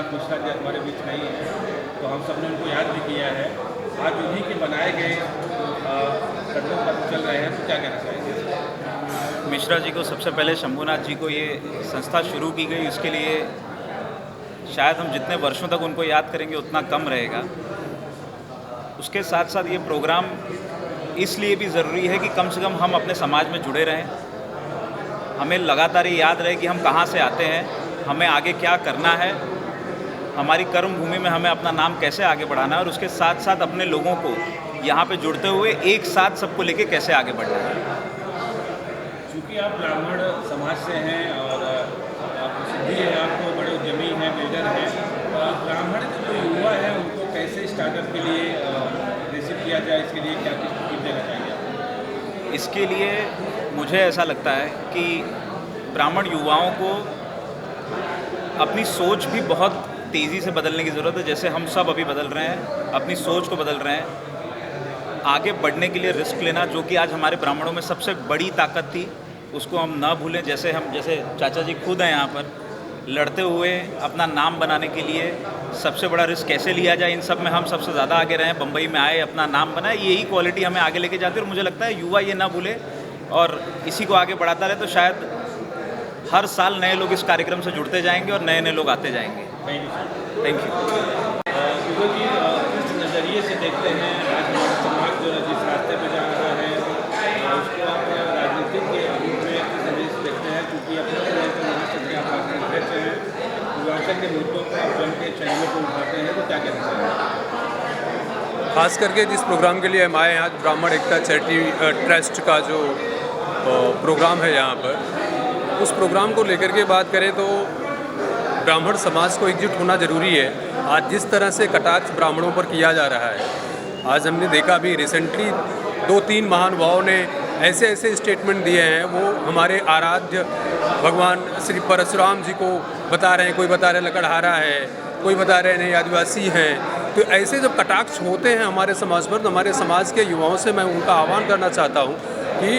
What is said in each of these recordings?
प्रहलाद मिश्रा जी हमारे बीच नहीं है, तो हम सब ने उनको याद भी किया है। आज उन्हीं के बनाए गए कदमों पर चल रहे हैं, तो क्या कहना चाहेंगे? मिश्रा जी को सबसे पहले, शंभूनाथ जी को ये संस्था शुरू की गई, उसके लिए शायद हम जितने वर्षों तक उनको याद करेंगे उतना कम रहेगा। उसके साथ साथ ये प्रोग्राम इसलिए भी ज़रूरी है कि कम से कम हम अपने समाज में जुड़े रहें, हमें लगातार ये याद रहे कि हम कहाँ से आते हैं, हमें आगे क्या करना है, हमारी कर्म भूमि में हमें अपना नाम कैसे आगे बढ़ाना है, और उसके साथ साथ अपने लोगों को यहाँ पे जुड़ते हुए एक साथ सबको लेके कैसे आगे बढ़ना है। क्योंकि आप ब्राह्मण समाज से हैं और आप सिद्धि है, आपको बड़े उद्यमी हैं, बिल्डर हैं, ब्राह्मण के जो युवा हैं उनको कैसे स्टार्टअप के लिए रिसीव किया जाए, इसके लिए क्या कुछ टिप देना चाहिए आप? इसके लिए मुझे ऐसा लगता है कि ब्राह्मण युवाओं को अपनी सोच भी बहुत तेज़ी से बदलने की ज़रूरत है। जैसे हम सब अभी बदल रहे हैं, अपनी सोच को बदल रहे हैं, आगे बढ़ने के लिए रिस्क लेना, जो कि आज हमारे ब्राह्मणों में सबसे बड़ी ताकत थी, उसको हम ना भूलें। जैसे चाचा जी खुद हैं यहाँ पर, लड़ते हुए अपना नाम बनाने के लिए सबसे बड़ा रिस्क कैसे लिया जाए, इन सब में हम सबसे ज़्यादा आगे रहें, बम्बई में आए, अपना नाम बनाए, यही क्वालिटी हमें आगे लेके जाती है। और मुझे लगता है युवा ये ना भूले और इसी को आगे बढ़ाता रहे, तो शायद हर साल नए लोग इस कार्यक्रम से जुड़ते जाएंगे और नए नए लोग आते जाएंगे। Thank you. गूगल जी, किस नज़रिए से देखते हैं आज हमारा समाज जो जिस रास्ते पे जा रहा है, उसको आप राजनीतिक के रूप में किस नज़रिए से देखते हैं? क्योंकि अपने महासचिव के आप अध्यक्ष हैं, पूर्वांचल के मुद्दों को आप जन के चैनलों को उठाते हैं, तो क्या कहना चाहिए? खास करके जिस प्रोग्राम के लिए हम आए हैं आज, ब्राह्मण एकता चैरिटी ट्रस्ट का जो प्रोग्राम है यहाँ पर, उस प्रोग्राम को लेकर के बात करें तो ब्राह्मण समाज को एकजुट होना ज़रूरी है। आज जिस तरह से कटाक्ष ब्राह्मणों पर किया जा रहा है, आज हमने देखा भी रिसेंटली 2-3 महानुभावों ने ऐसे ऐसे स्टेटमेंट दिए हैं, वो हमारे आराध्य भगवान श्री परशुराम जी को बता रहे हैं, कोई बता रहे लकड़हारा है, कोई बता रहे नहीं आदिवासी हैं। तो ऐसे जब कटाक्ष होते हैं हमारे समाज पर, तो हमारे समाज के युवाओं से मैं उनका आह्वान करना चाहता हूँ कि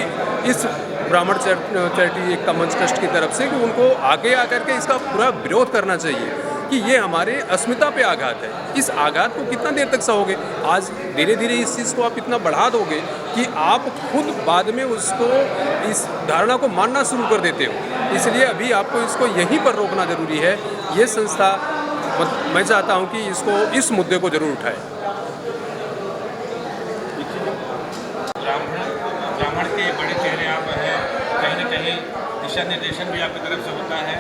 इस ब्राह्मण चैरिटी एकता मंच ट्रस्ट की तरफ से कि उनको आगे आकर के इसका पूरा विरोध करना चाहिए कि ये हमारे अस्मिता पे आघात है। इस आघात को कितना देर तक सहोगे? आज धीरे धीरे इस चीज़ को आप इतना बढ़ा दोगे कि आप खुद बाद में उसको, इस धारणा को मानना शुरू कर देते हो। इसलिए अभी आपको इसको यहीं पर रोकना ज़रूरी है। ये संस्था, मैं चाहता हूँ कि इसको, इस मुद्दे को ज़रूर उठाए। ब्राह्मण के बड़े चेहरे आप हैं, कहीं न कहीं दिशा निर्देशन भी आपकी तरफ से होता है।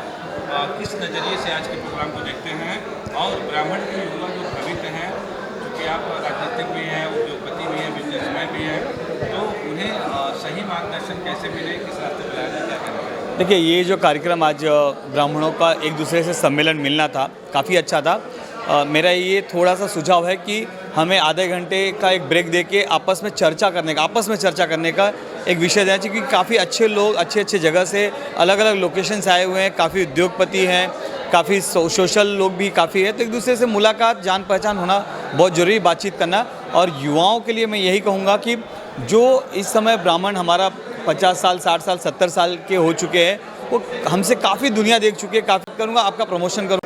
किस नज़रिए से आज के प्रोग्राम को देखते हैं? और ब्राह्मण के युवा जो भविष्य हैं, क्योंकि आप राजनीतिक भी हैं, उद्योगपति भी हैं, बिजनेसमैन भी हैं, तो उन्हें सही मार्गदर्शन कैसे मिले, किस रास्ते पर लाया जाए? देखिए, ये जो कार्यक्रम आज ब्राह्मणों का एक दूसरे से सम्मेलन मिलना था, काफ़ी अच्छा था। मेरा ये थोड़ा सा सुझाव है कि हमें आधे घंटे का एक ब्रेक देके आपस में चर्चा करने का एक विषय देना चाहिए, क्योंकि काफ़ी अच्छे लोग अच्छे जगह से अलग अलग लोकेशन से आए हुए हैं, काफ़ी उद्योगपति हैं, काफ़ी सोशल लोग भी काफ़ी है, तो एक दूसरे से मुलाकात, जान पहचान होना बहुत ज़रूरी, बातचीत करना। और युवाओं के लिए मैं यही कहूँगा कि जो इस समय ब्राह्मण हमारा 50 साल, 60 साल, 70 साल के हो चुके हैं, वो हमसे काफ़ी दुनिया देख चुके हैं। काफ़ी करूँगा, आपका प्रमोशन करूँगा,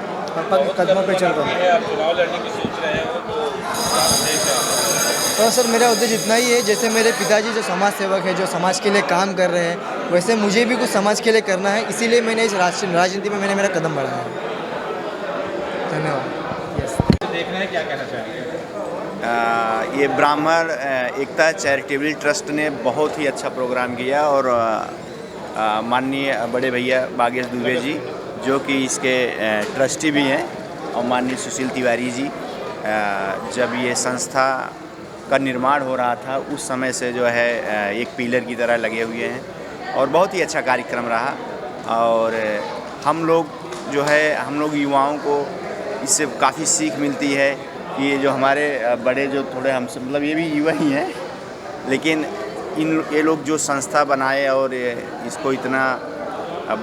कदमों पे चल रहा हूँ। आप चुनाव लड़ने की सोच रहे हैं, तो सर मेरा उद्देश्य इतना ही है, जैसे मेरे पिताजी जो समाज सेवक है, जो समाज के लिए काम कर रहे हैं, वैसे मुझे भी कुछ समाज के लिए करना है। इसीलिए मैंने इस राजनीति में मैंने मेरा कदम बढ़ाया है। धन्यवाद। यस, देख रहे हैं, क्या कहना चाहेंगे? ये ब्राह्मण एकता चैरिटेबल ट्रस्ट ने बहुत ही अच्छा प्रोग्राम किया, और माननीय बड़े भैया बागेश दुबे जी, जो कि इसके ट्रस्टी भी हैं, और माननीय सुशील तिवारी जी, जब ये संस्था का निर्माण हो रहा था उस समय से जो है एक पिलर की तरह लगे हुए हैं, और बहुत ही अच्छा कार्यक्रम रहा। और हम लोग युवाओं को इससे काफ़ी सीख मिलती है कि ये जो हमारे बड़े जो थोड़े हमसे, मतलब ये भी युवा ही हैं, लेकिन ये लोग जो संस्था बनाए और इसको इतना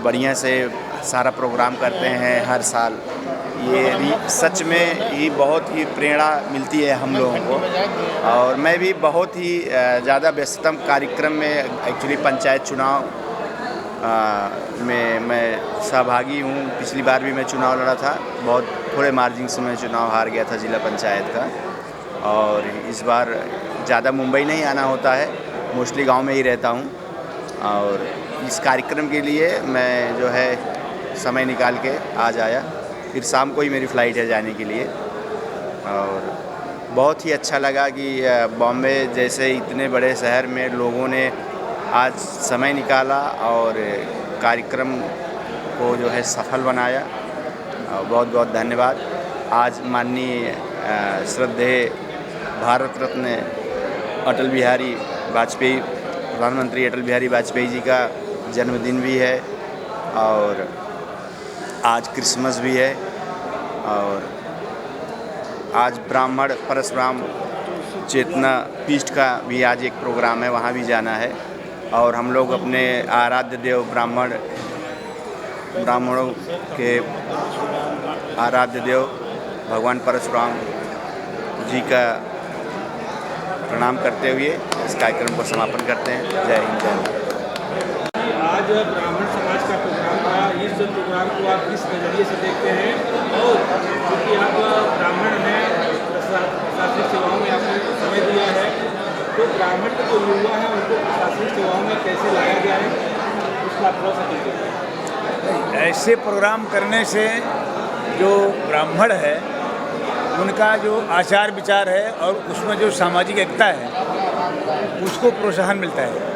बढ़िया से सारा प्रोग्राम करते हैं हर साल, ये सच में ही बहुत ही प्रेरणा मिलती है हम लोगों को। और मैं भी बहुत ही ज़्यादा व्यस्ततम कार्यक्रम में, एक्चुअली पंचायत चुनाव में मैं सहभागी हूँ। पिछली बार भी मैं चुनाव लड़ा था, बहुत थोड़े मार्जिन से मैं चुनाव हार गया था ज़िला पंचायत का। और इस बार ज़्यादा मुंबई नहीं आना होता है, मोस्टली गांव में ही रहता हूँ। और इस कार्यक्रम के लिए मैं जो है समय निकाल के आज आया, फिर शाम को ही मेरी फ़्लाइट है जाने के लिए। और बहुत ही अच्छा लगा कि बॉम्बे जैसे इतने बड़े शहर में लोगों ने आज समय निकाला और कार्यक्रम को जो है सफल बनाया। बहुत बहुत धन्यवाद। आज माननीय श्रद्धेय भारत रत्न अटल बिहारी वाजपेयी, प्रधानमंत्री अटल बिहारी वाजपेयी जी का जन्मदिन भी है और आज क्रिसमस भी है। और आज ब्राह्मण परशुराम चेतना पीठ का भी आज एक प्रोग्राम है, वहाँ भी जाना है। और हम लोग अपने आराध्य देव ब्राह्मणों के आराध्य देव भगवान परशुराम जी का प्रणाम करते हुए इस कार्यक्रम को समापन करते हैं। जय हिंद, जय भारत। आज ब्राह्मण समाज का प्रोग्राम था, इस प्रोग्राम को आप किस नज़रिए से देखते हैं? और क्योंकि आप ब्राह्मण हैं, प्रशासनिक सेवाओं में आपने समय दिया है, तो ब्राह्मण के जो युवा हैं उनको प्रशासनिक सेवाओं में कैसे लाया जाए, उसका थोड़ा सा दीजिए। ऐसे प्रोग्राम करने से जो ब्राह्मण है उनका जो आचार विचार है और उसमें जो सामाजिक एकता है उसको प्रोत्साहन मिलता है।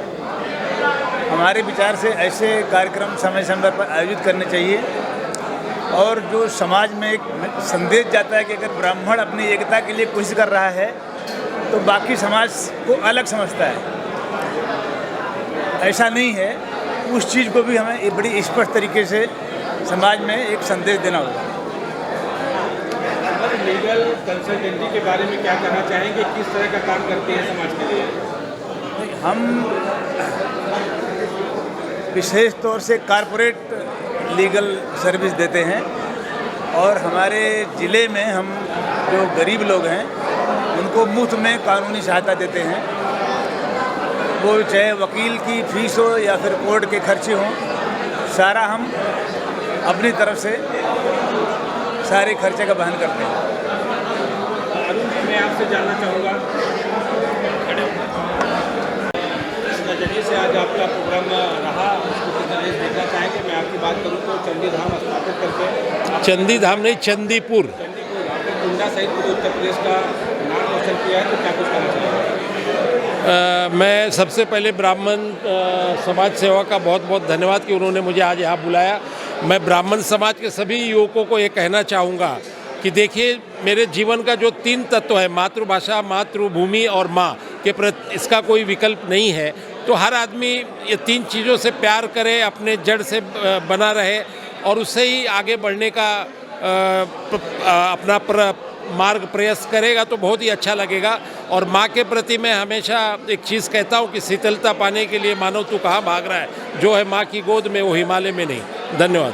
हमारे विचार से ऐसे कार्यक्रम समय समय पर आयोजित करने चाहिए। और जो समाज में एक संदेश जाता है कि अगर ब्राह्मण अपनी एकता के लिए कोशिश कर रहा है तो बाकी समाज को अलग समझता है। ऐसा नहीं है, उस चीज़ को भी हमें एक बड़ी स्पष्ट तरीके से समाज में एक संदेश देना होगा। लीगल कंसल्टेंसी के बारे में क्या कहना चाहेंगे, किस तरह का काम करते हैं समाज के लिए? हम विशेष तौर से कारपोरेट लीगल सर्विस देते हैं और हमारे ज़िले में हम जो गरीब लोग हैं उनको मुफ्त में कानूनी सहायता देते हैं। वो चाहे वकील की फ़ीस हो या फिर कोर्ट के खर्चे हों, सारा हम अपनी तरफ से सारे खर्चे का वहन करते हैं। अरुण जी, मैं आपसे जानना चाहूँगा, इस नज़रिए से आज आपका प्रोग्राम रहा, उसको किस नज़रिए से देखना चाहेंगे? मैं आपकी बात करूँ तो चंडी धाम स्थापित करके, चंदी धाम नहीं, चंदीपुर आपने कुंडा सहित पूरे उत्तर प्रदेश का नाम रोशन किया है, तो क्या कुछ कहना चाहेंगे? मैं सबसे पहले ब्राह्मण समाज सेवा का बहुत बहुत धन्यवाद कि उन्होंने मुझे आज यहाँ बुलाया। मैं ब्राह्मण समाज के सभी युवकों को ये कहना चाहूँगा कि देखिए, मेरे जीवन का जो 3 तत्व है, मातृभाषा, मातृभूमि और माँ के प्रति, इसका कोई विकल्प नहीं है। तो हर आदमी ये 3 चीज़ों से प्यार करे, अपने जड़ से बना रहे और उससे ही आगे बढ़ने का अपना मार्ग प्रयास करेगा तो बहुत ही अच्छा लगेगा। और माँ के प्रति मैं हमेशा एक चीज़ कहता हूँ कि शीतलता पाने के लिए मानव तू कहाँ भाग रहा है, जो है माँ की गोद में वो हिमालय में नहीं। धन्यवाद।